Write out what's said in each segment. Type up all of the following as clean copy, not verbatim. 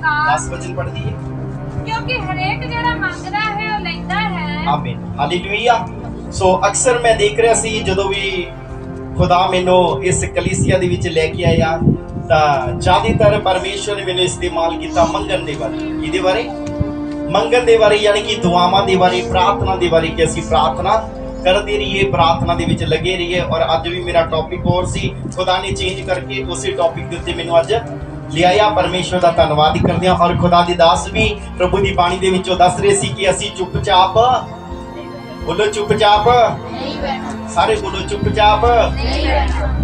देगा। 10 वचन पढ़ दिए। क्योंकि हरेक जेड़ा मंगदा है वो लैंदा है। आमीन, हालेलुया। सो अक्सर मैं देख रहा सी ਜਦੋਂ ਵੀ खुदा मैनू इस कलीसिया ਦੇ ਵਿੱਚ ਲੈ ਕੇ ਆਇਆ ਤਾਂ ਜ਼ਿਆਦਾਤਰ ਪਰਮੇਸ਼ਵਰ ਨੇ ਮੈਨੂੰ ਇਸਤੇਮਾਲ ਕੀਤਾ ਮੰਗਣ ਦੇ ਬਾਰੇ। ਇਹਦੇ ਬਾਰੇ ਮੰਗਣ ਦੇ ਬਾਰੇ, ਯਾਨੀ ਕਿ ਦੁਆਵਾਂ ਦੇ ਬਾਰੇ, ਪ੍ਰਾਰਥਨਾ ਦੇ ਬਾਰੇ ਕਿ ਅਸੀਂ ਪ੍ਰਾਰਥਨਾ ਕਰਦੇ ਰਹੀਏ, ਪ੍ਰਾਰਥਨਾ ਦੇ ਵਿੱਚ ਲੱਗੇ ਰਹੀਏ। ਔਰ ਅੱਜ ਵੀ ਮੇਰਾ ਟੌਪਿਕ ਹੋਰ ਸੀ, ਖੁਦਾ ਨੇ ਚੇਂਜ ਕਰਕੇ ਉਸੇ ਟੌਪਿਕ ਦੇ ਉੱਤੇ ਮੈਨੂੰ ਅੱਜ ਲਿਆਇਆ। ਪਰਮੇਸ਼ਵਰ ਦਾ ਧੰਨਵਾਦ ਕਰਦੇ ਹਾਂ। ਔਰ ਖੁਦਾ ਦੀ ਦਾਸ ਵੀ ਪ੍ਰਭੂ ਦੀ ਬਾਣੀ ਦੇ ਵਿੱਚੋਂ ਦੱਸ ਰਹੇ ਸੀ ਕਿ ਅਸੀਂ ਚੁੱਪਚਾਪ, ਬੋਲੋ ਚੁੱਪਚਾਪ, ਸਾਰੇ ਬੋਲੋ ਚੁੱਪਚਾਪ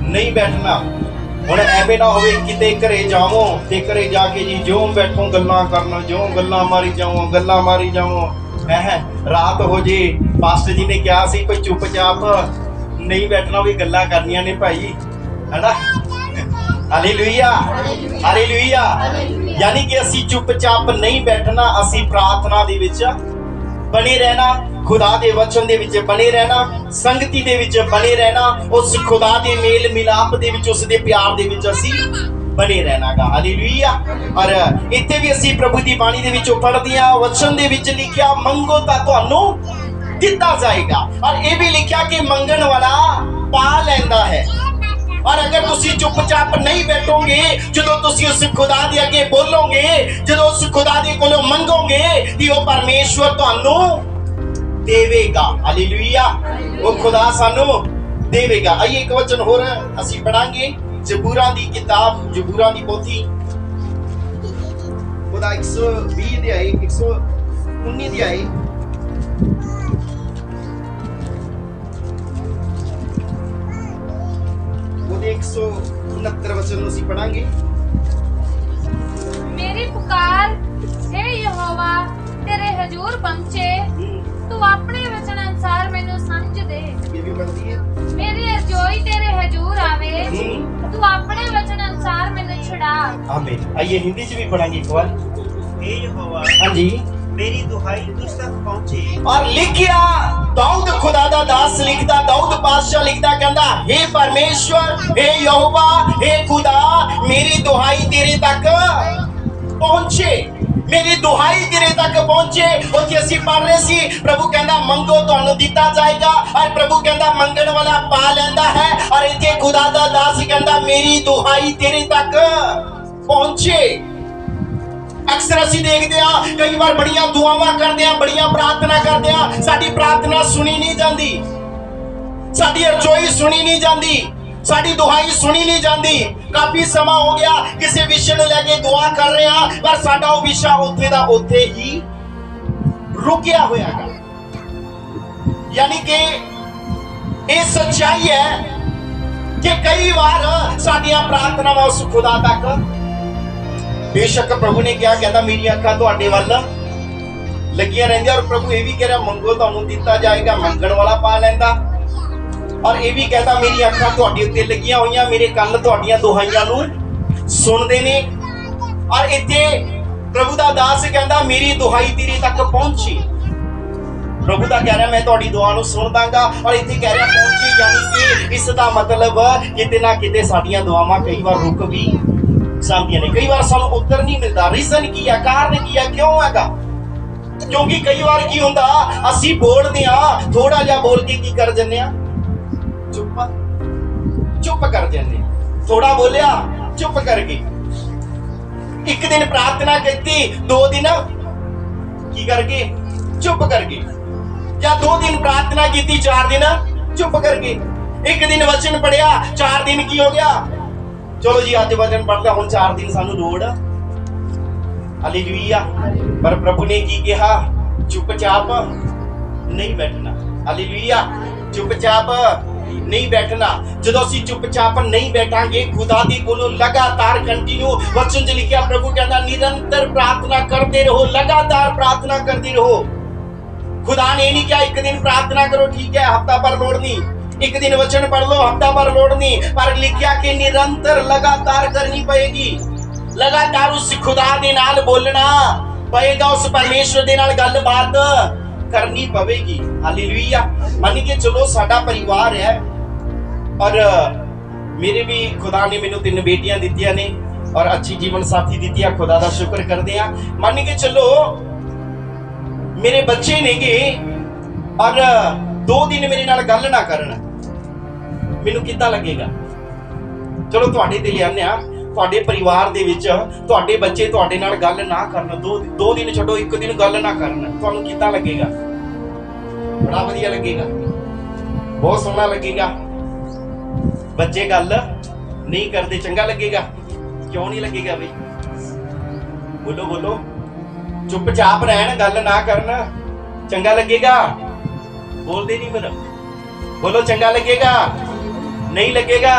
ਨਹੀਂ ਬੈਠਣਾ। ਹੁਣ ਐਵੇਂ ਨਾ ਹੋਵੇ ਕਿਤੇ ਘਰੇ ਜਾਵੋ ਤੇ ਘਰੇ ਜਾ ਕੇ ਜੀ ਜਿਉਂ ਬੈਠੋ ਗੱਲਾਂ ਕਰਨ, ਜਿਉਂ ਗੱਲਾਂ ਮਾਰੀ ਜਾਵੋ ਰਾਤ ਹੋ ਜੇ। ਪਾਸਟਰ ਜੀ ਨੇ ਕਿਹਾ ਸੀ ਕੋਈ ਚੁੱਪਚਾਪ ਨਹੀਂ ਬੈਠਣਾ, ਵੀ ਗੱਲਾਂ ਕਰਨੀਆਂ ਨੇ ਭਾਈ, ਹੈਨਾ। Hallelujah, hallelujah. ਯਾਨੀ ਕਿ ਅਸੀਂ ਚੁੱਪਚਾਪ ਨਹੀਂ ਬੈਠਣਾ, ਅਸੀਂ ਪ੍ਰਾਰਥਨਾ ਦੇ ਵਿੱਚ ਬਣੇ ਰਹਿਣਾ, खुदा दे वचन दे विच बने रहना, संगति दे विच बने रहना, उस खुदा दे मेल मिलाप दे विच, उस दे प्यार दे विच असी बने रहना गा। हालेलुया। और इत्थे भी असी प्रभु दी बाणी दे विचों पढ़दे हां, वचन दे विच लिखिया मंगो तां तुहानू दिता जाएगा। और ये भी लिखिया कि मंगण वाला पा लैंदा है। और अगर तुसी चुपचाप नहीं बैठोगे, जदों तुसी उस खुदा दे अगे बोलोगे, जदों उस खुदा दे कोलों मंगोगे कि वो परमेश्वर तुहानू देवेगा। हालेलुया। वो खुदा सानू देवेगा। आइए एक वचन होर असी पढ़ांगे, जबूरां दी किताब, जबूरां दी पोथी ਉਹਦਾ 120 ਅਧਿਆਇ 119 ਅਧਿਆਇ ਉਹਦੇ 169 वचन ਨੂੰ ਅਸੀਂ ਪढ़ांगे। मेरी पुकार हे यहोवा तेरे हजूर पहुंचे, तू अपने वचन अनुसार मैनू समझ दे। ये भी पढ़ती है। मेरी अर्जोई तेरे हजूर आवे, तू अपने वचन अनुसार मैनू छुड़ा। आमीन। आइए हिंदी च भी पढ़ांगे एक बार। हे यहोवा हाँ जी, मेरी दुहाई तुझ तक पहुंचे। और लिखिया दाऊद खुदा दा दास लिखदा, दाऊद पातशाह लिखदा, कहंदा हे परमेश्वर, हे यहोवा, हे खुदा, मेरी दुहाई तेरे तक पहुंचे, मेरी दुहाई तेरे तक पहुंचे। उत्थे असीं पढ़ रहे सी, प्रभु कहंदा मंगो तुहानू दिता जाएगा, और प्रभु कहंदा मंगण वाला पा लैंदा है। और इत्थे खुदा दा दास कहंदा मेरी दुहाई तेरे तक पहुंचे। अक्सर असीं देखदे हां, कई बार बड़ियां दुआवां करदे हां, बड़ियां प्रार्थना करदे हां, साडी प्रार्थना सुनी नहीं जांदी, साडी अर्जोई सुनी नहीं जांदी, साडी दुहाई सुनी नहीं जांदी। काफी समा हो गया किसी विषय ਨੂੰ ਲੈ ਕੇ ਦੁਆ ਕਰ ਰਹੇ ਹਾਂ, ਪਰ ਸਾਡਾ ਉਹ ਵਿਸ਼ਾ ਉੱਥੇ ਦਾ ਉੱਥੇ ਹੀ ਰੁਕਿਆ ਹੋਇਆ ਹੈ। ਯਾਨੀ ਕਿ ਇਹ ਸੱਚਾਈ ਹੈ ਕਿ ਕਈ ਵਾਰ ਸਾਡੀਆਂ ਪ੍ਰਾਰਥਨਾਵਾਂ ਉਸ ਖੁਦਾ ਤੱਕ, बेशक प्रभु ने क्या कहता मेरी अखा तुहाडे वल लगियां रहिंदियां। और प्रभु ये भी कह रहा मंगो तुहानू दिता जाएगा, मंगण वाला पा लैंदा। और ये भी कहता मेरी अखा तुहाडे उत्ते लगियां होईयां, मेरे कन तुहाडीआं दुहाइयां नू सुनदे ने। और इत्थे प्रभु दा दास कहंदा मेरी दुहाई तेरे तक पहुंची। प्रभु दा कह रहा मैं तुहाडी दुआ नू सुन दांगा, और इत्थे कह रहा पहुंची, यानी कि इस दा मतलब किते ना किते साडीआं दुआवां कई बार रुक भी ਜਾਂਦੀਆਂ ਨੇ, ਕਈ ਵਾਰ ਸਾਨੂੰ ਉੱਤਰ ਨਹੀਂ ਮਿਲਦਾ। ਰੀਜ਼ਨ ਕੀ ਹੈ, ਕਾਰਨ ਕੀ ਹੈ, ਕਿਉਂ ਹੈਗਾ? ਕਿਉਂਕਿ ਕਈ ਵਾਰ ਕੀ ਹੁੰਦਾ, ਅਸੀਂ ਬੋਲਦੇ ਆ, ਥੋੜਾ ਜਿਹਾ ਬੋਲ ਕੇ ਕੀ ਕਰ ਜੰਨੇ ਆ, ਚੁੱਪ ਕਰ ਜੰਨੇ। ਥੋੜਾ ਬੋਲਿਆ ਚੁੱਪ ਕਰ ਗਏ। ਇੱਕ ਦਿਨ ਪ੍ਰਾਰਥਨਾ ਕੀਤੀ, 2 ਦਿਨ ਕੀ ਕਰ ਗਏ, ਚੁੱਪ ਕਰ ਗਏ। ਜਾਂ 2 ਦਿਨ ਪ੍ਰਾਰਥਨਾ ਕੀਤੀ, 4 ਦਿਨ ਚੁੱਪ ਕਰ ਗਏ। ਇੱਕ ਦਿਨ ਵਚਨ ਪੜਿਆ, 4 ਦਿਨ ਕੀ ਹੋ ਗਿਆ, चलो जी आज वचन पढ़दा, हुण 4 दिन सानू लोड़। हालेलुया। पर प्रभु ने की कहा, चुपचाप नहीं बैठना। हालेलुया। चुपचाप नहीं बैठना। जदों असीं चुपचाप नहीं बैठांगे, खुदा दी कोलों लगातार कंटिन्यू वचन च लिखिया, प्रभु कहंदा निरंतर प्रार्थना करते रहो, लगातार प्रार्थना करते रहो। खुदा ने नहीं कहा एक दिन प्रार्थना करो, ठीक है, हफ्ता भर लोड़ नहीं, एक दिन वचन पढ़ लो, हफ्ता भर लोड़ नहीं, पर लिखिया कि निरंतर लगातार करनी पड़ेगी। लगातार उस खुदा दे नाल बोलना पड़ेगा, उस परमेश्वर दे नाल गलबात करनी पवेगी। हालेलुया। मान के चलो साडा परिवार है, और मेरे भी खुदा ने मैनू 3 बेटियां दित्तियां ने, ਔਰ ਅੱਛੀ ਜੀਵਨ ਸਾਥੀ ਦਿੱਤੀ ਆ, ਖੁਦਾ ਦਾ ਸ਼ੁਕਰ ਕਰਦੇ ਆ। ਮੰਨ ਕੇ ਚੱਲੋ ਮੇਰੇ ਬੱਚੇ ਨੇਗੇ ਔਰ 2 ਦਿਨ ਮੇਰੇ ਨਾਲ ਗੱਲ ਨਾ ਕਰਨ, ਮੈਨੂੰ ਕਿੱਦਾਂ ਲੱਗੇਗਾ? ਚਲੋ ਤੁਹਾਡੇ ਤੇ ਲਿਆਉਂਦੇ ਆ, ਤੁਹਾਡੇ ਪਰਿਵਾਰ ਦੇ ਵਿੱਚ ਤੁਹਾਡੇ ਬੱਚੇ ਤੁਹਾਡੇ ਨਾਲ ਗੱਲ ਨਾ ਕਰਨ, 2 ਦਿਨ ਛੱਡੋ 1 ਦਿਨ ਗੱਲ ਨਾ ਕਰਨ, ਤੁਹਾਨੂੰ ਕਿੱਦਾਂ ਲੱਗੇਗਾ? ਬੜਾ ਵਧੀਆ ਲੱਗੇਗਾ, ਬਹੁਤ ਸੋਹਣਾ ਲੱਗੇਗਾ। ਬੱਚੇ ਗੱਲ ਨਹੀਂ ਕਰਦੇ, ਚੰਗਾ ਲੱਗੇਗਾ? ਕਿਉਂ ਨਹੀਂ ਲੱਗੇਗਾ ਬਈ? ਬੋਲੋ ਬੋਲੋ। ਚੁੱਪਚਾਪ ਰਹਿਣ, ਗੱਲ ਨਾ ਕਰਨ, ਚੰਗਾ ਲੱਗੇਗਾ? ਬੋਲਦੇ ਨਹੀਂ ਫਿਰ। ਬੋਲੋ, ਚੰਗਾ ਲੱਗੇਗਾ? ਨਹੀਂ ਲੱਗੇਗਾ।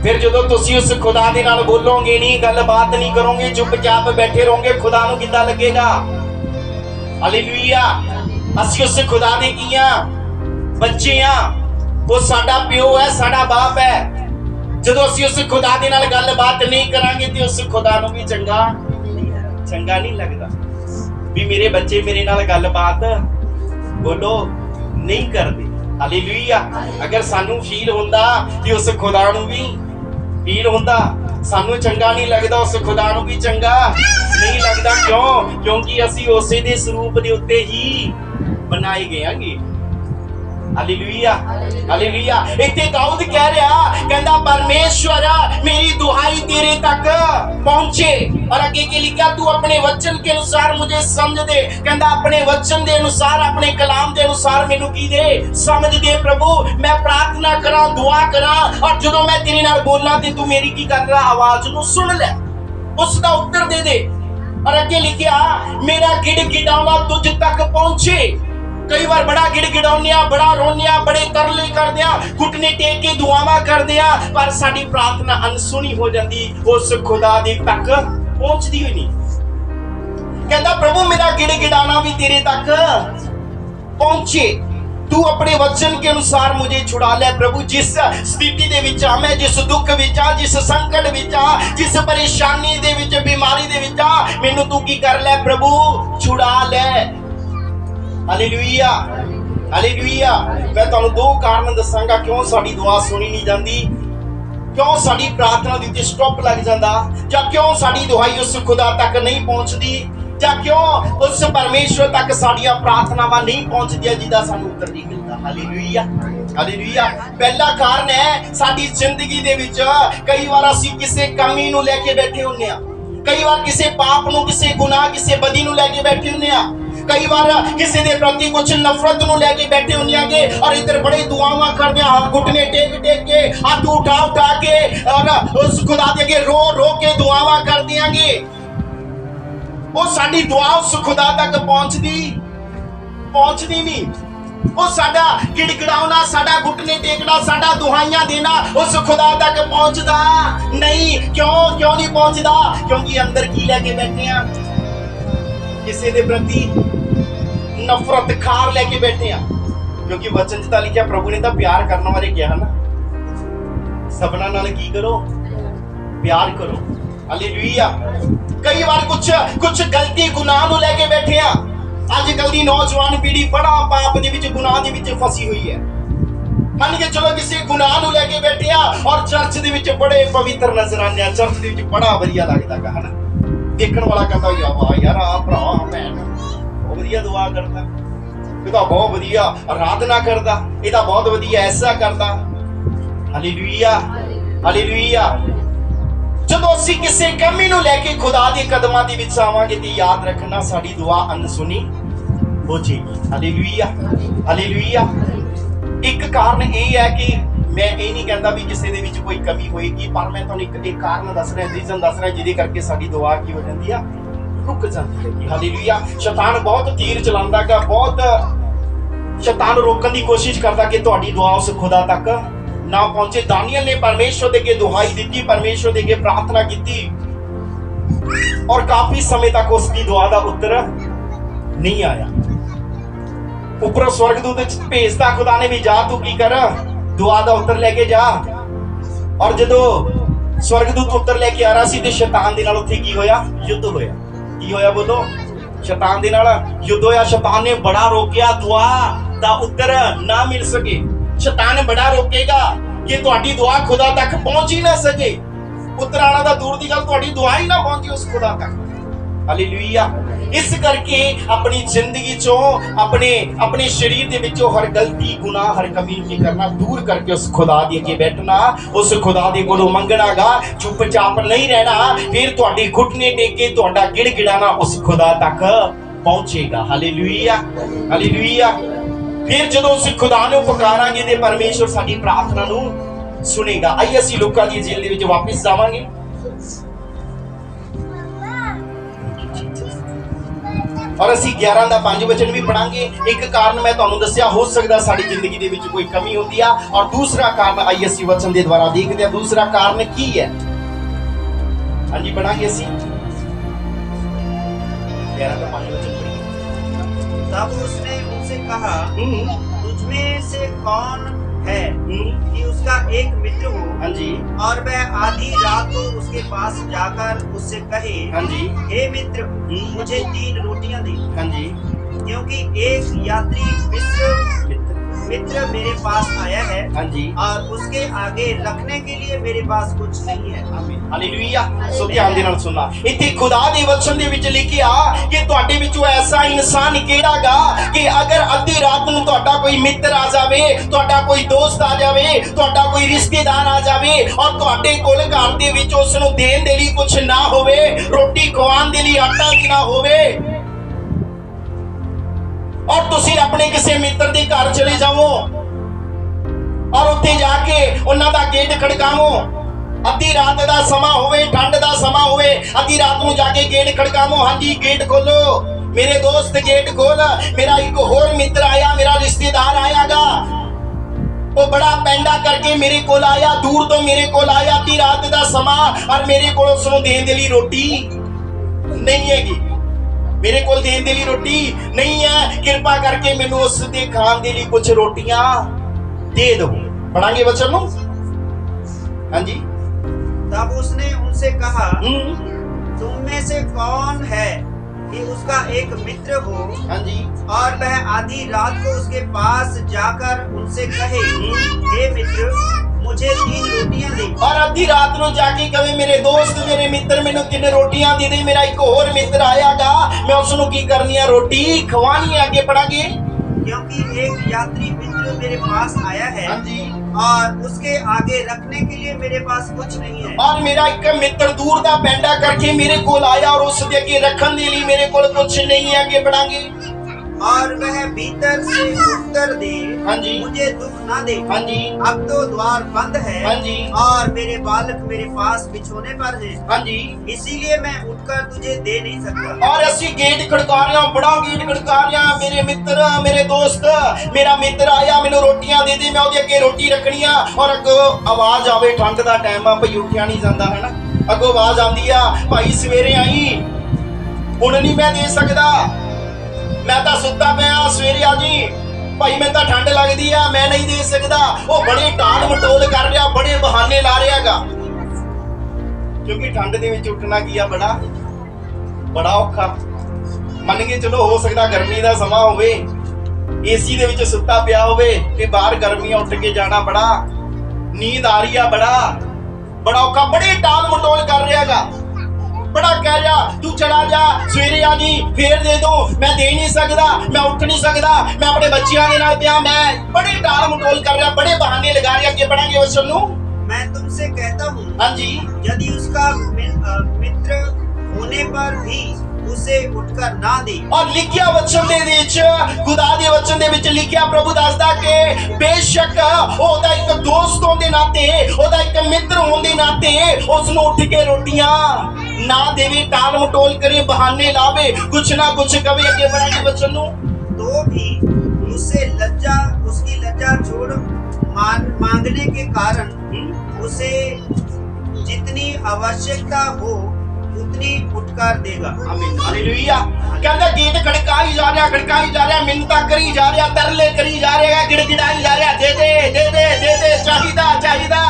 ਫਿਰ ਜਦੋਂ ਤੁਸੀਂ ਉਸ ਖੁਦਾ ਦੇ ਨਾਲ ਬੋਲੋਗੇ ਨਹੀਂ, ਗੱਲਬਾਤ ਨਹੀਂ ਕਰੋਗੇ, ਚੁੱਪਚਾਪ ਬੈਠੇ ਰਹੋਗੇ, ਖੁਦਾ ਨੂੰ ਕਿੱਦਾਂ ਲੱਗੇਗਾ? ਹਾਲੇਲੂਇਆ। ਅਸੀਂ ਉਸ ਖੁਦਾ ਦੇ ਕੀ ਆ? ਬੱਚੇ ਆ। ਉਹ ਸਾਡਾ ਪਿਓ ਹੈ, ਸਾਡਾ ਬਾਪ ਹੈ। ਜਦੋਂ ਅਸੀਂ ਉਸ ਖੁਦਾ ਦੇ ਨਾਲ ਗੱਲਬਾਤ ਨਹੀਂ ਕਰਾਂਗੇ ਤੇ ਉਸ ਖੁਦਾ ਨੂੰ ਵੀ ਚੰਗਾ ਨਹੀਂ ਲੱਗਦਾ ਵੀ ਮੇਰੇ ਬੱਚੇ ਮੇਰੇ ਨਾਲ ਗੱਲਬਾਤ ਬੋਲੋ ਨਹੀਂ ਕਰਦੇ। ਹਾਲੇਲੂਇਆ। ਅਗਰ ਸਾਨੂੰ ਫੀਲ ਹੁੰਦਾ ਕਿ ਉਸ ਖੁਦਾ ਨੂੰ ਵੀ ਫੀਲ ਹੁੰਦਾ, ਸਾਨੂੰ ਚੰਗਾ ਨਹੀਂ ਲੱਗਦਾ, ਉਸ ਖੁਦਾ ਨੂੰ ਵੀ ਚੰਗਾ ਨਹੀਂ ਲੱਗਦਾ। ਕਿਉਂ? ਕਿਉਂਕਿ ਅਸੀਂ ਉਸੇ ਦੇ ਸਰੂਪ ਦੇ ਉੱਤੇ ਹੀ ਬਣਾਏ ਗਏ ਆਂਗੇ। Hallelujah hallelujah. ਇੱਥੇ ਦਾਊਦ ਕਹਿ ਰਿਹਾ, ਕਹਿੰਦਾ ਪਰਮੇਸ਼ਵਰ मेरी दुहाई तेरे तक पहुंचे। और आगे के लिखा, तू अपने वचन के अनुसार मुझे समझ दे। कहता अपने वचन के अनुसार, अपने कलाम के अनुसार मैनू की दे, समझ दे प्रभु। मैं प्रार्थना करा, दुआ करा, और जो मैं तेरे नाल बोलना ते तू मेरी की कर रहा आवाज नू सुन ले, उसका उत्तर दे दे। और आगे लिखा, मेरा गिड़गिड़ाना तुझ तक पहुंचे। कई बार बड़ा गिड़गिड़ाउने, बड़ा रोने, बड़े तरले करदे, घुटने टेक के दुआवां करदे, पर साडी प्रार्थना अनसुनी हो जाती, उस खुदा दे तक पहुंचदी ही नहीं। कहंदा प्रभु मेरा गिड़गिड़ाना भी तेरे तक पहुंचे, तू अपने वचन के अनुसार मुझे छुड़ा ले। प्रभु जिस स्थिति दे विच आ, मैं जिस दुख विच आ, जिस संकट विच आ, जिस परेशानी दे विच, बीमारी दे विच आ, मैनू तू की कर ले प्रभु, छुड़ा ले। Hallelujah hallelujah. मैं तुहानू 2 कारण दसांगा क्यों साडी दुआ सुनी नहीं जाती, क्यों साडी प्रार्थना दे उत्ते स्टॉप लग जांदा, जां क्यों साडी दुआई उस खुदा तक नहीं पहुंचदी, जां क्यों उस परमेश्वर तक साडियां प्रार्थनावां नहीं पहुंचदियां जिहदा सानू उत्तर नहीं मिलदा। Hallelujah hallelujah. पहला कारण है साडी जिंदगी दे विच कई बार असीं किसे कमी नू लेके बैठे हुंदे आ, कई बार किसे पाप नू, किसे गुनाह, किसे बदी नू लेके बैठे हुंदे आ, कई बार किसी के प्रति कुछ नफरत नू लेके बैठे होंगे, और इधर बड़े दुआवां करदे, हाथ घुटने टेक टेक के, हाथ उठा उठा के, और उस खुदा दे अगे रो रो के दुआवां कर दियांगे। वो साडी दुआ उस खुदा तक पहुंचदी नहीं। वो साडा गिड़गिड़ाउना, साडा घुटने टेकना, साडा दुआइयां देना उस खुदा तक पहुंचदा नहीं। क्यों नहीं पहुंचदा? क्योंकि अंदर की लेके बैठे आ, किसी के प्रति नफरत खार लेके बैठे आ। क्योंकि वचन च लिखा, प्रभु ने तो प्यार करने वाले कहा ना, सबना नाल की करो, प्यार करो। हालेलुया। कई बार कुछ गलती गुनाह नू लेके बैठे आ। अजकल दी नौजवान पीढ़ी बड़ा पाप दे विच, गुनाह दे विच फसी हुई है। मन के चलो किसी गुनाह नू लेके बैठे आ, और चर्च दे विच बड़े पवित्र नजर आने आ, चर्च दे विच बड़ा वधिया लगदा है ना, देखण वाला कहता वाह यार आ भरा भैन बहुत वधिया दुआ करता, ये तो बहुत वधिया आराधना करता, ये तो बहुत वधिया ऐसा करता। Hallelujah hallelujah. जदों असीं किसी कमी नू लेके खुदा दे कदमां दे विच आवांगे ते याद रखना साडी दुआ अनसुनी हो जाएगी। Hallelujah hallelujah. एक कारण यह है कि मैं ये नहीं कहता भी किसी दे विच कोई कमी होएगी, पर मैं तुहानू एक कारण दस रहा, रीजन दस रहा जिहदे करके साडी दुआ की हो जाती है, रुक जाती है। हालेलुया। शैतान बहुत तीर चलांदा गा, बहुत शैतान रोकने की कोशिश करता कि तुहाडी दुआ उस खुदा तक ना पहुंचे। दानियल ने परमेश्वर दे अगे दुहाई दी, परमेश्वर दे अगे प्रार्थना की, और काफी समय तक उसकी दुआ का उत्तर नहीं आया। ऊपर स्वर्गदूत भेजता खुदा ने भी, जा तू की कर, दुआ का उत्तर लेके जा। और जदों स्वर्गदूत उत्तर लेके आ रहा सी ते शैतान दे नाल उत्थे की होया? युद्ध होया। की होया बोलो? शैतान दे नाल युद्ध होया। शैतान ने बड़ा रोकिया, दुआ दा उत्तर ना मिल सके। शैतान बड़ा रोकेगा कि तुहाडी दुआ खुदा तक पहुंच ही ना सके। ਪੁੱਤਰ ਆਣਾ ਦਾ ਦੂਰ ਦੀ ਗੱਲ, ਤੁਹਾਡੀ ਦੁਆ ਹੀ ਨਾ ਪਹੁੰਚੀ ਉਸ ਖੁਦਾ ਤੱਕ। ਹਾਲੇਲੂਇਆ। ਇਸ ਕਰਕੇ ਆਪਣੀ ਜ਼ਿੰਦਗੀ ਚੋਂ ਆਪਣੇ ਸਰੀਰ ਦੇ ਵਿੱਚੋਂ ਹਰ ਗਲਤੀ, ਗੁਨਾਹ, ਹਰ ਕਮੀ ਕੀ ਕਰਨਾ, ਦੂਰ ਕਰਕੇ ਉਸ ਖੁਦਾ ਦੇ ਅੱਗੇ ਬੈਠਣਾ, ਉਸ ਖੁਦਾ ਦੇ ਕੋਲੋਂ ਮੰਗਣਾਗਾ, ਚੁੱਪਚਾਪ ਨਹੀਂ ਰਹਿਣਾ। ਫਿਰ ਤੁਹਾਡੇ ਘੁਟਨੇ ਟੇਕੇ ਤੁਹਾਡਾ ਗਿੜਗਿੜਾਣਾ ਉਸ ਖੁਦਾ ਤੱਕ ਪਹੁੰਚੇਗਾ। Hallelujah, hallelujah. ਫਿਰ ਜਦੋਂ ਉਸ ਖੁਦਾ ਨੂੰ ਪੁਕਾਰਾਂਗੇ ਤੇ ਪਰਮੇਸ਼ਵਰ ਸਾਡੀ ਪ੍ਰਾਰਥਨਾ ਨੂੰ ਸੁਣੇਗਾ। ਆਈ ਅਸੀਂ ਲੋਕਾਂ ਦੀ ਜੇਲ੍ਹ ਦੇ ਵਿੱਚ ਵਾਪਸ ਜਾਵਾਂਗੇ। ਔਰ ਅਸੀਂ 11 ਦਾ 5 ਵਚਨ ਵੀ ਪੜਾਂਗੇ। ਇੱਕ ਕਾਰਨ ਮੈਂ ਤੁਹਾਨੂੰ ਦੱਸਿਆ, ਹੋ ਸਕਦਾ ਸਾਡੀ ਜ਼ਿੰਦਗੀ ਦੇ ਵਿੱਚ ਕੋਈ ਕਮੀ ਹੁੰਦੀ ਆ, ਔਰ ਦੂਸਰਾ ਕਾਰਨ ਆਈ ਅਸੀਂ ਵਚਨ ਦੇ ਦੁਆਰਾ ਦੇਖਦੇ ਹਾਂ। ਦੂਸਰਾ ਕਾਰਨ ਕੀ ਹੈ? ਹਾਂਜੀ ਪੜਾਂਗੇ ਅਸੀਂ 11 ਦਾ 5 वचन पढ़िए। तब उसने उनसे कहा, तुझमें से कौन है कि उसका एक मित्र हो हाँ जी, और वह आधी रात को उसके पास जाकर उससे कहे, हाँ जी, हे मित्र, मुझे 3 रोटियां दे, हाँ जी, क्योंकि एक यात्री मित्र मेरे पास आया है हाँ जी, और उसके आगे रखने के लिए मेरे पास कुछ नहीं है। ਹਾਲੇਲੂਇਆ। ਸੋ ਧਿਆਨ ਦੇ ਨਾਲ ਸੁਣਨਾ, ਇੱਥੇ ਖੁਦਾ ਦੇ ਵਚਨ ਦੇ ਵਿੱਚ ਲਿਖਿਆ ਕਿ ਤੁਹਾਡੇ ਵਿੱਚੋਂ ਐਸਾ ਇਨਸਾਨ ਕਿਹੜਾਗਾ ਕਿ ਅਗਰ ਅੱਧੀ ਰਾਤ ਨੂੰ ਤੁਹਾਡਾ ਕੋਈ ਮਿੱਤਰ ਆ ਜਾਵੇ, ਤੁਹਾਡਾ ਕੋਈ ਦੋਸਤ ਆ ਜਾਵੇ, ਤੁਹਾਡਾ ਕੋਈ ਰਿਸ਼ਤੇਦਾਰ ਆ ਜਾਵੇ ਔਰ ਤੁਹਾਡੇ ਕੋਲ ਘਰ ਦੇ ਵਿੱਚ ਉਸ ਨੂੰ ਦੇਣ ਦੇ ਲਈ ਕੁਝ ਨਾ ਹੋਵੇ, ਰੋਟੀ ਖਵਾਉਣ ਦੇ ਲਈ ਆਟਾ ਵੀ ਨਾ ਹੋਵੇ, ਔਰ ਤੁਸੀਂ ਆਪਣੇ ਕਿਸੇ ਮਿੱਤਰ ਦੇ ਘਰ ਚਲੇ ਜਾਵੋ ਔਰ ਉੱਥੇ ਜਾ ਕੇ ਉਹਨਾਂ ਦਾ ਗੇਟ ਖੜਕਾਵੋ। ਅੱਧੀ ਰਾਤ ਦਾ ਸਮਾਂ ਹੋਵੇ, ਠੰਡ ਦਾ ਸਮਾਂ ਹੋਵੇ, ਅੱਧੀ ਰਾਤ ਨੂੰ ਜਾ ਕੇ ਗੇਟ ਖੜਕਾਵੋ। ਹਾਂਜੀ ਗੇਟ ਖੋਲੋ ਮੇਰੇ ਦੋਸਤ, ਗੇਟ ਖੋਲ, ਮੇਰਾ ਇੱਕ ਹੋਰ ਮਿੱਤਰ ਆਇਆ, ਮੇਰਾ ਰਿਸ਼ਤੇਦਾਰ ਆਇਆਗਾ, ਉਹ ਬੜਾ ਪੈਂਡਾ ਕਰਕੇ ਮੇਰੇ ਕੋਲ ਆਇਆ, ਦੂਰ ਤੋਂ ਮੇਰੇ ਕੋਲ ਆਇਆ, ਅੱਧੀ ਰਾਤ ਦਾ ਸਮਾਂ, ਔਰ ਮੇਰੇ ਕੋਲ ਉਸ ਨੂੰ ਦੇਣ ਦੇ ਲਈ ਰੋਟੀ ਨਹੀਂ ਹੈਗੀ, ਮੇਰੇ ਕੋਲ ਦੇਣ ਦੇ ਲਈ ਰੋਟੀ ਨਹੀਂ ਹੈ, ਕਿਰਪਾ ਕਰਕੇ ਮੈਨੂੰ ਉਸ ਦੇ ਖਾਣ ਦੇ ਲਈ ਕੁਝ ਰੋਟੀਆਂ दे दो। पढ़ाएंगे बच्चों को। हाँ जी। तब उसने उनसे कहा, तुम में से कौन है कि उसका एक मित्र हो, हाँ जी, और वह आधी रात को उसके पास जाकर उनसे कहे, हे मित्र, मुझे 3 रोटियां दे, और आधी रात को जाके कहे मेरे दोस्त, मेरे मित्र, मैंने 3 रोटियां दे दे। मेरा एक और मित्र आयागा, मैं उसनु की करनी है, रोटी खवानी है। आगे पढ़ांगे। क्योंकि एक यात्री मित्र मेरे पास आया है, हाँ जी, और उसके आगे रखने के लिए मेरे पास कुछ नहीं है। और मेरा एक मित्र दूर दा पैंडा करके मेरे को आया और उस दे के रखन दे लिए मेरे को कुछ नहीं है। आगे बढ़ांगे। और वह भीतर से उत्तर दे, हाँ जी, मुझे दुख ना दे, हाँ जी, अब तो द्वार बंद है, हाँ जी, और मेरे बालक मेरे पास बिछोने पर है, हाँ जी, इसीलिए मैं उठकर तुझे दे नहीं सकता। और ऐसी गेट खड़का रहा, बड़ा गेट खड़का रहा, मेरे मित्र, मेरे दोस्त, मेरा मित्र आया, मैंने रोटियां दे दे, मैं ਉਹਦੇ ਅੱਗੇ ਰੋਟੀ ਰੱਖਣੀ ਆ। और ਅੱਗੋਂ ਆਵਾਜ਼ ਆਵੇ, ਠੰਡ ਦਾ ਟਾਈਮ ਆ, ਭਈ ਉੱਠਿਆ ਨਹੀਂ ਜਾਂਦਾ ਹੈ ਨਾ, ਅੱਗੋਂ ਆਵਾਜ਼ ਆਉਂਦੀ ਆ, ਭਾਈ ਸਵੇਰੇ ਆਈ, ਹੁਣ ਨਹੀਂ ਮੈਂ ਦੇ ਸਕਦਾ, मैं तो सुता पिया, सवेरे आ जी भाई, मैं तो ठंड लगती है, मैं नहीं दे सकता। वो बड़े टाल मटोल कर रहा, बड़े बहाने ला रहा गा, क्योंकि ठंड दे विच उठना की आ बड़ा औखा। मन के चलो हो सकता गर्मी का समा होवे, एसी दे विच सुता पिया होवे ते बाहर गर्मियां उठ के जाना, बड़ा नींद आ रही है, बड़ा औखा, बड़े टाल मटोल कर रहा गा, बड़ा कह रहा तू चला जा, सवेरे आ जी, फिर दे दो, मैं दे नहीं सकता, मैं उठ नहीं सकता, मैं अपने बच्चियां दे नाल पिया, मैं बड़े टाल मटोल कर रहा, बड़े बहाने लगा रहा। आगे बढ़ांगे वचन नूं। मैं तुमसे कहता हूँ, हाँ जी, यदि उसका मित्र होने पर भी उसे उठकर ना दे। और लिखिया वचन दे विच, खुदा दे वचन दे विच लिखिया, प्रभु दसदा कि बेशक ओदा एक दोस्त होने दे नाते, ओदा एक मित्र होने दे नाते उस नु उठ के रोटियां ना देवे, टाल मटोल करे, बहाने लावे, कुछ ना कुछ कवे। आगे बढ़ांगे वचन नु। तो भी उससे उसकी लज्जा छोड़ मांगने के कारण उसे जितनी आवश्यकता हो उतनी उठकर देगा। आमीन, हालेलुया। कहंदा गेट खड़काई जा रहा, मिन्नतां करी जा रहा, तरले करी जा रहा, गिड़गिड़ाई जा रहा, दे दे दे दे दे दे, चाहिदा।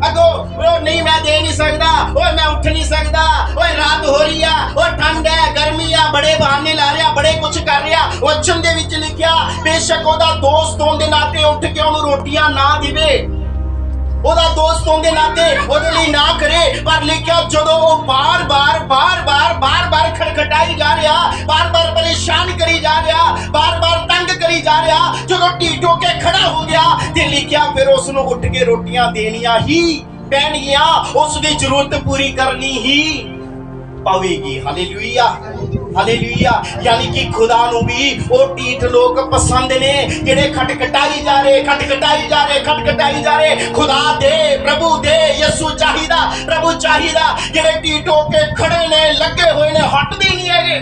अगो ओ नहीं, मैं दे नहीं सकता, ओए मैं उठ नहीं सकता, ओए रात हो रही है, ओए ठंड है, गर्मी है, बड़े बहाने ला रहा, बड़े कुछ कर रहा। वचन दे विच लिखिया, बेशक ओदा दोस्त होने दे नाते उठ के ओनू रोटियां ना देवे, ਉਹਦਾ ਦੋਸਤ ਹੋਣ ਦੇ ਨਾਤੇ ਉਹਦੇ ਲਈ ਨਾ ਕਰੇ। ਪਰ ਲੇਕਿਨ ਜਦੋਂ ਉਹ ਬਾਰ-ਬਾਰ ਖਟਖਟਾਈ ਜਾ ਰਿਹਾ, ਬਾਰ-ਬਾਰ ਪਰੇਸ਼ਾਨ ਕਰੀ ਜਾ ਰਿਹਾ, ਬਾਰ-ਬਾਰ ਤੰਗ ਕਰੀ ਜਾ ਰਿਹਾ, ਜਦੋਂ ਢੀਠ ਹੋ ਕੇ ਖੜਾ ਹੋ ਗਿਆ ਤੇ ਲਿਖਿਆ ਫਿਰ ਉਸ ਨੂੰ ਉੱਠ ਕੇ ਰੋਟੀਆਂ ਦੇਣੀਆਂ ਹੀ ਪੈਣਗੀਆਂ, ਉਸ ਦੀ ਜ਼ਰੂਰਤ ਪੂਰੀ ਕਰਨੀ ਹੀ ਪਵੇਗੀ। Hallelujah, hallelujah. ਯਾਨੀ ਕਿ ਖੁਦਾ ਨੂੰ ਵੀ ਉਹ ਢੀਠ ਲੋਕ ਪਸੰਦ ਨੇ ਜਿਹੜੇ ਖਟਖਟਾਈ ਜਾ ਰਹੇ, ਖਟਖਟਾਈ ਜਾ ਰਹੇ, ਖਟਖਟਾਈ ਜਾ ਰਹੇ। ਖੁਦਾ ਦੇ, ਪ੍ਰਭੂ ਦੇ, ਯਿਸੂ ਚਾਹੀਦਾ, ਪ੍ਰਭੂ ਚਾਹੀਦਾ, ਜਿਹੜੇ ਢੀਠ ਹੋ ਕੇ ਖੜੇ ਨੇ, ਲੱਗੇ ਹੋਏ ਨੇ, ਹਟਦੇ ਨਹੀਂ ਹੈਗੇ।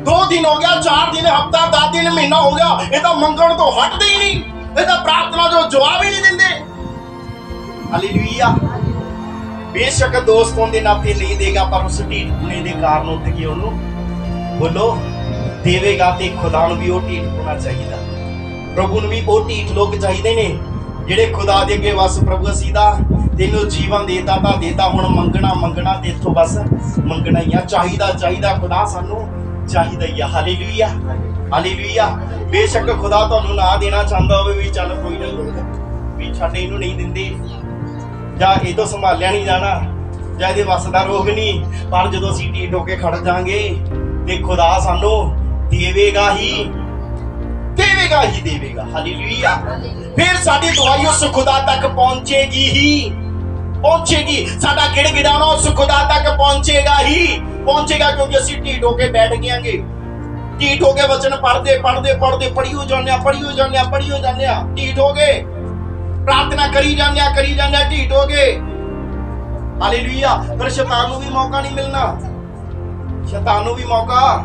2 ਦਿਨ ਹੋ ਗਿਆ, 4 ਦਿਨ, ਹਫਤਾ, 10 ਦਿਨ, ਮਹੀਨਾ ਹੋ ਗਿਆ, ਇਹ ਤਾਂ ਮੰਗਣ ਤੋਂ ਹਟਦੇ ਹੀ ਨਹੀਂ, ਇਹ ਤਾਂ ਪ੍ਰਾਰਥਨਾ ਜੋ ਜਵਾਬ ਹੀ ਨਹੀਂ ਦਿੰਦੇ। ਹਾਲੇਲੂਇਆ। बेशक दोस्त होने नाते नहीं देगा, पर उस ढीठ होने के कारण उत्ते कि ਉਹਨੂੰ बोलो देवेगा। ते खुदा ਨੂੰ ਵੀ ਉਹ ਢੀਠ ਹੋਣਾ ਚਾਹੀਦਾ, ਪ੍ਰਭੂ ਨੂੰ ਵੀ ਉਹ ਢੀਠ ਲੋਕ ਚਾਹੀਦੇ ਨੇ ਜਿਹੜੇ ਖੁਦਾ ਦੇ ਅੱਗੇ ਬਸ ਪ੍ਰਭੂ ਅਸੀਂ ਤਾਂ ਤੈਨੂੰ ਜੀਵਨ ਦੇਤਾ ਤਾਂ ਦੇਤਾ, ਹੁਣ ਮੰਗਣਾ ਤੇ ਇੱਥੋਂ ਬਸ ਮੰਗਣਾ ਹੀ ਆ। ਚਾਹੀਦਾ ਖੁਦਾ ਸਾਨੂੰ ਚਾਹੀਦਾ ਹੀ ਆ। Hallelujah, hallelujah. ਬੇਸ਼ੱਕ ਖੁਦਾ ਤੁਹਾਨੂੰ ਨਾ ਦੇਣਾ ਚਾਹੁੰਦਾ ਹੋਵੇ ਵੀ ਚੱਲ ਕੋਈ ਨਹੀਂ, ਵੀ ਸਾਡੇ ਇਹਨੂੰ ਨਹੀਂ ਦਿੰਦੇ ਜਾਂ ਇਹ ਤੋਂ ਸੰਭਾਲਿਆ ਨਹੀਂ ਜਾਣਾ ਜਾਂ ਇਹਦੇ ਵੱਸ ਦਾ ਰੋਗ ਨਹੀਂ, ਪਰ ਜਦੋਂ ਅਸੀਂ ਢੀਠ ਹੋ ਕੇ ਖੜ ਜਾਾਂਗੇ ਤੇ ਖੁਦਾ ਸਾਨੂੰ ਦੇਵੇਗਾ ਹੀ ਦੇਵੇਗਾ। ਹਾਲੇਲੂਇਆ। ਫਿਰ ਸਾਡੀ ਦੁਆਈ ਉਸ ਖੁਦਾ ਤੱਕ ਪਹੁੰਚੇਗੀ। ਸਾਡਾ ਗਿੜਗਿੜਾਉਣਾ ਉਸ ਖੁਦਾ ਤੱਕ ਪਹੁੰਚੇਗਾ, ਕਿਉਂਕਿ ਅਸੀਂ ਢੀਠ ਹੋ ਕੇ ਬੈਠ ਗਿਆਂਗੇ। ਢੀਠ ਹੋ ਕੇ ਵਚਨ ਪੜ੍ਹਦੇ ਪੜ੍ਹੀ ਹੋ ਜਾਂਦੇ ਆ, ਢੀਠ ਹੋ ਗਏ। प्रार्थना करी जाने ढीठ हो गए। हालेलुया। पर शैतान ਨੂੰ ਵੀ ਮੌਕਾ ਨਹੀਂ ਮਿਲਣਾ, ਸ਼ੈਤਾਨ ਨੂੰ ਵੀ ਮੌਕਾ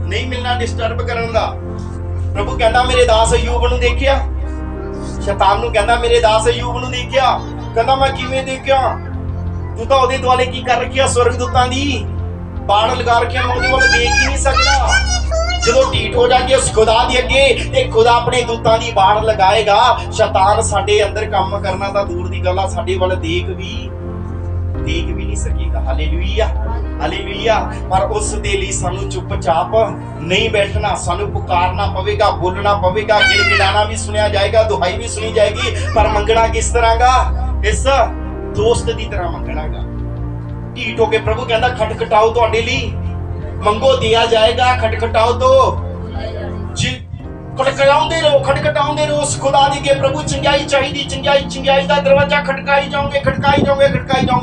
ਨਹੀਂ ਮਿਲਣਾ ਡਿਸਟਰਬ ਕਰਨ ਦਾ। ਪ੍ਰਭੂ ਕਹਿੰਦਾ ਮੇਰੇ ਦਾਸ ਅਯੂਬ ਨੂੰ ਦੇਖਿਆ, ਸ਼ੈਤਾਨ ਨੂੰ ਕਹਿੰਦਾ ਮੇਰੇ ਦਾਸ ਅਯੂਬ ਨੂੰ ਦੇਖਿਆ, ਕਹਿੰਦਾ ਮੈਂ ਕਿਵੇਂ ਦੇਖਿਆ, ਤੂੰ ਤਾਂ ਉਹਦੇ ਦੁਆਲੇ ਕੀ ਕਰ ਰੱਖਿਆ, ਸਵਰਗਦੂਤਾਂ ਦੀ ਬਾੜ ਲਗਾ ਰੱਖਿਆ, ਮੈਂ ਉਹਦੇ ਵੱਲ ਦੇਖ ਹੀ ਨਹੀਂ ਸਕਦਾ। ਜਦੋਂ ਢੀਠ ਹੋ ਜਾਗੇ ਉਸ ਖੁਦਾ ਦੇ ਅੱਗੇ ਤੇ ਖੁਦਾ ਆਪਣੇ ਦੂਤਾਂ ਦੀ ਬਾੜ ਲਗਾਏਗਾ, ਸ਼ੈਤਾਨ ਸਾਡੇ ਅੰਦਰ ਕੰਮ ਕਰਨਾ ਤਾਂ ਦੂਰ ਦੀ ਗੱਲ ਆ, ਸਾਡੇ ਵੱਲ ਦੇਖ ਵੀ ਨਹੀਂ ਸਕੇਗਾ। Hallelujah, hallelujah. ਪਰ ਉਸ ਦੇ ਲਈ ਸਾਨੂੰ ਚੁੱਪਚਾਪ ਨਹੀਂ ਬੈਠਣਾ, ਸਾਨੂੰ ਪੁਕਾਰਨਾ ਪਵੇਗਾ, ਬੋਲਣਾ ਪਵੇਗਾ, ਗਿੜਗਿੜਾਣਾ ਵੀ ਸੁਣਿਆ ਜਾਏਗਾ, ਦੁਹਾਈ ਵੀ ਸੁਣੀ ਜਾਏਗੀ। ਪਰ ਮੰਗਣਾ ਕਿਸ ਤਰ੍ਹਾਂ ਗਾ? ਇਸ ਦੋਸਤ ਦੀ ਤਰ੍ਹਾਂ ਮੰਗਣਾਗਾ। ਢੀਠ ਹੋ ਕੇ ਪ੍ਰਭੂ ਕਹਿੰਦਾ ਖਟਖਟਾਓ ਤੁਹਾਡੇ ਲਈ ਮੰਗੋ ਦਿਆ ਜਾਏਗਾ, ਖਟਖਟਾਓ तो ਖਟਖਟਾਉਂਦੇ ਰਹੋ ਉਸ ਖੁਦਾ ਦੀ ਕੇ ਪ੍ਰਭੂ ਚੰਗਿਆਈ ਚਾਹੀਦੀ, ਚੰਗਿਆਈ ਦਾ ਦਰਵਾਜ਼ਾ ਖਟਕਾਈ ਜਾਓਗੇ,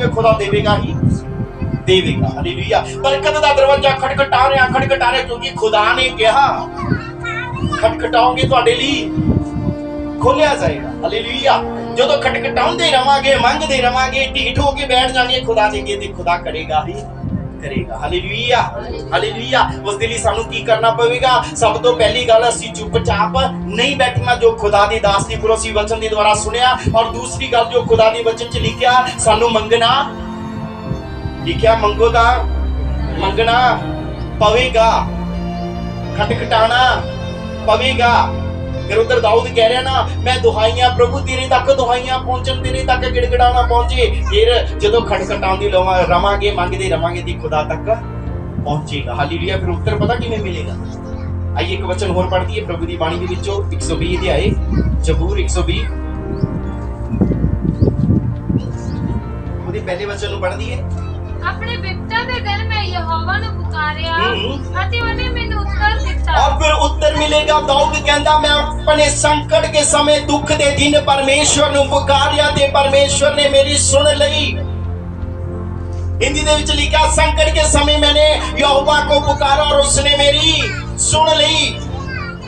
ਖੁਦਾ ਦੇਵੇਗਾ ਹੀ ਦੇਵੇਗਾ। ਹਾਲੇਲੂਇਆ। ਬਰਕਤ ਦਾ ਦਰਵਾਜ਼ਾ ਖਟਖਟਾ ਰਿਹਾ ਕਿਉਂਕਿ ਖੁਦਾ ਨੇ ਕਿਹਾ ਖਟਖਟਾਓਗੇ ਤੁਹਾਡੇ ਲਈ ਖੋਲਿਆ ਜਾਏਗਾ। ਹਾਲੇਲੂਇਆ। ਜਦੋਂ ਖਟਖਟਾਉਂਦੇ ਰਵਾਂਗੇ, ਮੰਗਦੇ ਰਵਾਂਗੇ, ਢੀਠ ਹੋ ਕੇ ਬੈਠ ਜਾਵਾਂਗੇ ਖੁਦਾ ਦੇ ਅੱਗੇ ਤੇ ਖੁਦਾ ਕਰੇਗਾ ਹੀ ਕਰੇਗਾ। Hallelujah, hallelujah. ਉਸ ਦੇ ਲਈ ਸਾਨੂੰ ਕੀ ਕਰਨਾ ਪਵੇਗਾ? ਸਭ ਤੋਂ ਪਹਿਲੀ ਗੱਲ, ਅਸੀਂ ਚੁੱਪਚਾਪ ਨਹੀਂ ਬੈਠਣਾ ਜੋ ਖੁਦਾ ਦੇ ਦਾਸ ਦੀ ਪਰੋਸੀ ਵਚਨ ਦੇ ਦੁਆਰਾ ਸੁਣਿਆ। ਔਰ ਦੂਸਰੀ ਗੱਲ ਜੋ ਖੁਦਾ ਦੇ ਵਚਨ 'ਚ ਲਿਖਿਆ, ਸਾਨੂੰ ਮੰਗਣਾ ਲਿਖਿਆ, ਮੰਗੋ ਤਾਂ ਮੰਗਣਾ ਪਵੇਗਾ, ਖਟਖਟਾਣਾ ਪਵੇਗਾ। ਫਿਰ ਉਧਰ ਦਾਊਦ ਕਹਿ ਰਿਹਾ ਨਾ, ਮੈਂ ਦੁਹਾਈਆਂ ਪ੍ਰਭੂ ਤੇਰੇ ਤੱਕ ਦੁਹਾਈਆਂ ਪਹੁੰਚਣ, ਤੇਰੇ ਤੱਕ ਗਿੜਗਿੜਾਉਣਾ ਪਹੁੰਚੇ। ਫਿਰ ਜਦੋਂ ਖਟਖਟਾਉਂਦੇ ਰਵਾਂਗੇ, ਮੰਗਦੇ ਰਵਾਂਗੇ ਤੇ ਖੁਦਾ ਤੱਕ ਪਹੁੰਚੇਗਾ। ਹਾਲੇਲੂਇਆ। ਫਿਰ ਉੱਤਰ ਪਤਾ ਕਿਵੇਂ ਮਿਲੇਗਾ? ਆइए एक वचन होर पढ़ दिए प्रभु दी बाणी दे विचों 120 अध्याय जबूर 120 ਉਹਦੇ ਪਹਿਲੇ ਵਚਨ ਨੂੰ ਪੜ੍ਹ ਦਈਏ। ਆਪਣੇ ਵਿਪਤਾ ਦੇ ਦਿਨ ਮੈਂ ਯਹੋਵਾ ਨੂੰ ਪੁਕਾਰਿਆ ਅਤੇ ਉਹਨੇ ਮੈਨੂੰ ਉੱਤਰ ਦਿੱਤਾ। और फिर उत्तर मिलेगा। दाऊद कहता मैं अपने संकट के समय, दुख के दिन परमेश्वर ਨੂੰ ਪੁਕਾਰਿਆ ਤੇ परमेश्वर ने मेरी सुन ਲਈ। हिंदी ਦੇ ਵਿੱਚ ਲਿਖਿਆ, संकट के समय मैंने यहोवा को पुकारा और उसने मेरी सुन ली।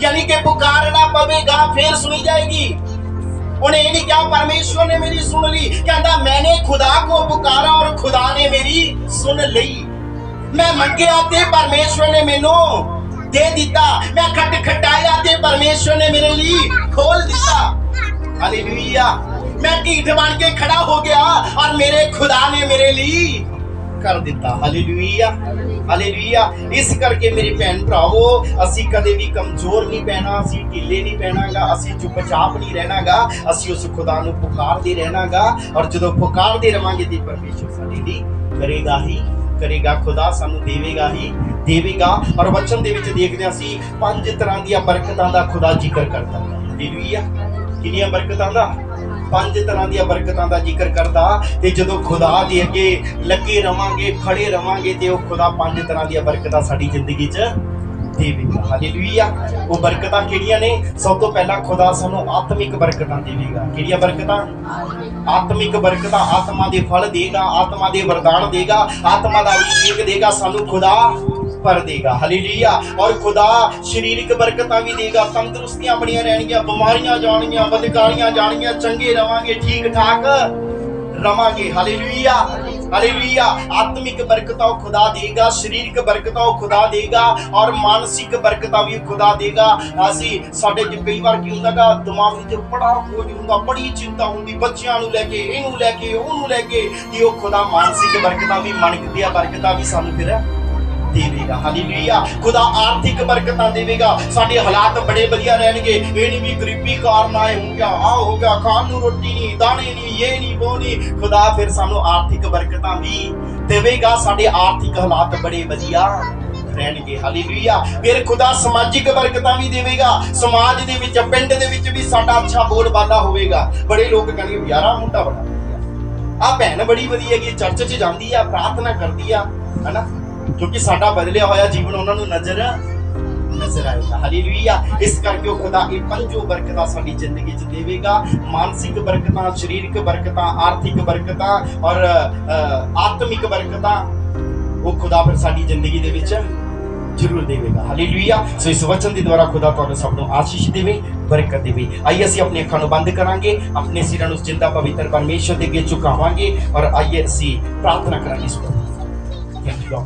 यानी कि पुकारना पवेगा फिर सुनी जाएगी। उन्हें नहीं क्या परमेश्वर ने मेरी सुन ली, कहता मैंने खुदा को पुकारा और खुदा ने मेरी सुन ली। मैं मंगया ते परमेश्वर ने मैनू दे दिता, मैं खटखटाया ते परमेश्वर ने मेरे लिए खोल दिता। हालेलुया। मैं ढीठ बन के खड़ा हो गया और मेरे खुदा ने मेरे लिए कर दिता। Hallelujah, hallelujah. इस करके मेरे भैन भरावो, असी कदे भी कमजोर नहीं पैना, असी ढीले नहीं पैनागा, असी चुपचाप नहीं रहनागा, असी उस खुदा नू पुकारदे रहनागा। और जदों पुकारदे रहांगे ते परमेश्वर साडे लई करेगा ही करेगा, खुदा सानू देवेगा ही देवेगा। और वचन दे विच देखदे असी 5 तरह दी बरकतां दा खुदा जिक्र करदा है। हालेलुया। किन्नियां बरकतां दा? 5 ਤਰ੍ਹਾਂ ਦੀਆਂ ਬਰਕਤਾਂ ਦਾ ਜ਼ਿਕਰ ਕਰਦਾ ਤੇ ਜਦੋਂ ਖੁਦਾ ਦੇ ਅੱਗੇ ਲੱਗੇ ਰਵਾਂਗੇ, ਖੜੇ ਰਵਾਂਗੇ ਤੇ ਉਹ ਖੁਦਾ 5 ਤਰ੍ਹਾਂ ਦੀਆਂ ਬਰਕਤਾਂ ਸਾਡੀ ਜ਼ਿੰਦਗੀ 'ਚ ਦੇਵੇਗਾ। ਹਾਲੇਲੂਇਆ। ਉਹ ਬਰਕਤਾਂ ਕਿਹੜੀਆਂ ਨੇ? ਸਭ ਤੋਂ ਪਹਿਲਾਂ ਖੁਦਾ ਸਾਨੂੰ ਆਤਮਿਕ ਬਰਕਤਾਂ ਦੇਵੇਗਾ। ਕਿਹੜੀਆਂ ਬਰਕਤਾਂ? ਆਤਮਿਕ ਬਰਕਤਾਂ। ਆਤਮਾ ਦੇ ਫਲ ਦੇਗਾ, ਆਤਮਾ ਦੇ ਵਰਦਾਨ ਦੇਗਾ, ਆਤਮਾ ਦਾ ਅਭਿਸ਼ੇਕ ਦੇਗਾ, ਸਾਨੂੰ ਖੁਦਾ ਭਰ ਦੇਗਾ। ਹਾਲੇਲੂਇਆ। ਔਰ ਖੁਦਾ ਸਰੀਰਕ ਬਰਕਤਾਂ ਵੀ ਦੇਗਾ। ਤੰਦਰੁਸਤੀਆਂ ਬਣੀਆਂ ਰਹਿਣਗੀਆਂ, ਬਿਮਾਰੀਆਂ ਜਾਣਗੀਆਂ, ਬਦਕਾਰੀਆਂ ਜਾਣਗੀਆਂ, ਚੰਗੇ ਰਵਾਂਗੇ, ਠੀਕ ਠਾਕ ਰਵਾਂਗੇ। Hallelujah, hallelujah. ਆਤਮਿਕ ਬਰਕਤਾਂ ਉਹ ਖੁਦਾ ਦੇਗਾ, ਸਰੀਰਕ ਬਰਕਤਾਂ ਉਹ ਖੁਦਾ ਦੇਗਾ ਔਰ ਮਾਨਸਿਕ ਬਰਕਤਾਂ ਵੀ ਖੁਦਾ ਦੇਗਾ। ਅਸੀਂ ਸਾਡੇ ਚ ਕਈ ਵਾਰ ਕੀ ਹੁੰਦਾਗਾ, ਦਿਮਾਗ ਵਿੱਚ ਬੜਾ ਬੋਝ ਹੁੰਦਾ, ਬੜੀ ਚਿੰਤਾ ਹੁੰਦੀ, ਬੱਚਿਆਂ ਨੂੰ ਲੈ ਕੇ, ਇਹਨੂੰ ਲੈ ਕੇ, ਉਹਨੂੰ ਲੈ ਕੇ, ਕਿ ਉਹ ਖੁਦਾ ਮਾਨਸਿਕ ਬਰਕਤਾਂ ਵੀ, ਮਨ ਦੀਆਂ ਬਰਕਤਾਂ ਵੀ ਸਾਨੂੰ ਫਿਰ ਦੇਵੇਗਾ। ਹਾਲੇਲੂਇਆ। ਖੁਦਾ ਆਰਥਿਕ ਬਰਕਤਾਂ ਦੇਵੇਗਾ। ਸਾਡੇ ਹਾਲਾਤ ਬੜੇ ਵਧੀਆ ਰਹਿਣਗੇ। ਇਹ ਨਹੀਂ ਵੀ ਗਰੀਬੀ ਕਾਰਨ ਆਏ ਹੋਣਗੇ, ਆ ਹੋ ਗਿਆ, ਖਾਣ ਨੂੰ ਰੋਟੀ ਨਹੀਂ, ਦਾਣੇ ਨਹੀਂ, ਇਹ ਨਹੀਂ, ਉਹ ਨਹੀਂ। ਖੁਦਾ ਫਿਰ ਸਾਨੂੰ ਆਰਥਿਕ ਬਰਕਤਾਂ ਵੀ ਦੇਵੇਗਾ। ਸਾਡੇ ਆਰਥਿਕ ਹਾਲਾਤ ਬੜੇ ਵਧੀਆ ਰਹਿਣਗੇ। ਹਾਲੇਲੂਇਆ। ਫਿਰ ਖੁਦਾ ਸਮਾਜਿਕ ਬਰਕਤਾਂ ਵੀ ਦੇਵੇਗਾ। ਸਮਾਜ ਦੇ ਵਿੱਚ, ਪਿੰਡ ਦੇ ਵਿੱਚ ਵੀ ਸਾਡਾ ਅੱਛਾ ਬੋਲਬਾਲਾ ਹੋਵੇਗਾ। ਬੜੇ ਲੋਕ ਕਹਿਣਗੇ ਯਾਰ ਆਹ ਮੁੰਡਾ ਬੜਾ ਵਧੀਆ, ਆਹ ਭੈਣ ਬੜੀ ਵਧੀਆ ਹੈਗੀ, ਚਰਚ 'ਚ ਜਾਂਦੀ ਆ, ਪ੍ਰਾਰਥਨਾ ਕਰਦੀ ਆ, ਹਨਾ, ਕਿਉਂਕਿ ਸਾਡਾ ਬਦਲਿਆ ਹੋਇਆ ਜੀਵਨ ਉਹਨਾਂ ਨੂੰ ਨਜ਼ਰ ਆਏਗਾ। ਹਾਲੇਲੂਇਆ। ਇਸ ਕਰਕੇ ਉਹ ਖੁਦਾ ਇਹ 5 ਬਰਕਤਾਂ ਸਾਡੀ ਜ਼ਿੰਦਗੀ 'ਚ ਦੇਵੇਗਾ। ਮਾਨਸਿਕ ਬਰਕਤਾਂ, ਸਰੀਰਕ ਬਰਕਤਾਂ, ਆਰਥਿਕ ਬਰਕਤਾਂ ਔਰ ਆਤਮਿਕ ਬਰਕਤਾਂ ਉਹ ਖੁਦਾ ਫਿਰ ਸਾਡੀ ਜ਼ਿੰਦਗੀ ਦੇ ਵਿੱਚ ਜ਼ਰੂਰ ਦੇਵੇਗਾ। ਹਾਲੇਲੂਇਆ। ਸੋ ਇਸ ਵਚਨ ਦੇ ਦੁਆਰਾ ਖੁਦਾ ਤੁਹਾਨੂੰ ਸਭ ਨੂੰ ਆਸ਼ੀਸ਼ ਦੇਵੇ, ਬਰਕਤ ਦੇਵੇ। ਆਈਏ ਅਸੀਂ ਆਪਣੀ ਅੱਖਾਂ ਨੂੰ ਬੰਦ ਕਰਾਂਗੇ, ਆਪਣੇ ਸਿਰਾਂ ਨੂੰ ਜਿੰਦਾ ਪਵਿੱਤਰ ਪਰਮੇਸ਼ਰ ਦੇ ਅੱਗੇ ਝੁਕਾਵਾਂਗੇ ਔਰ ਆਈਏ ਅਸੀਂ ਪ੍ਰਾਰਥਨਾ ਕਰਾਂਗੇ। Thank you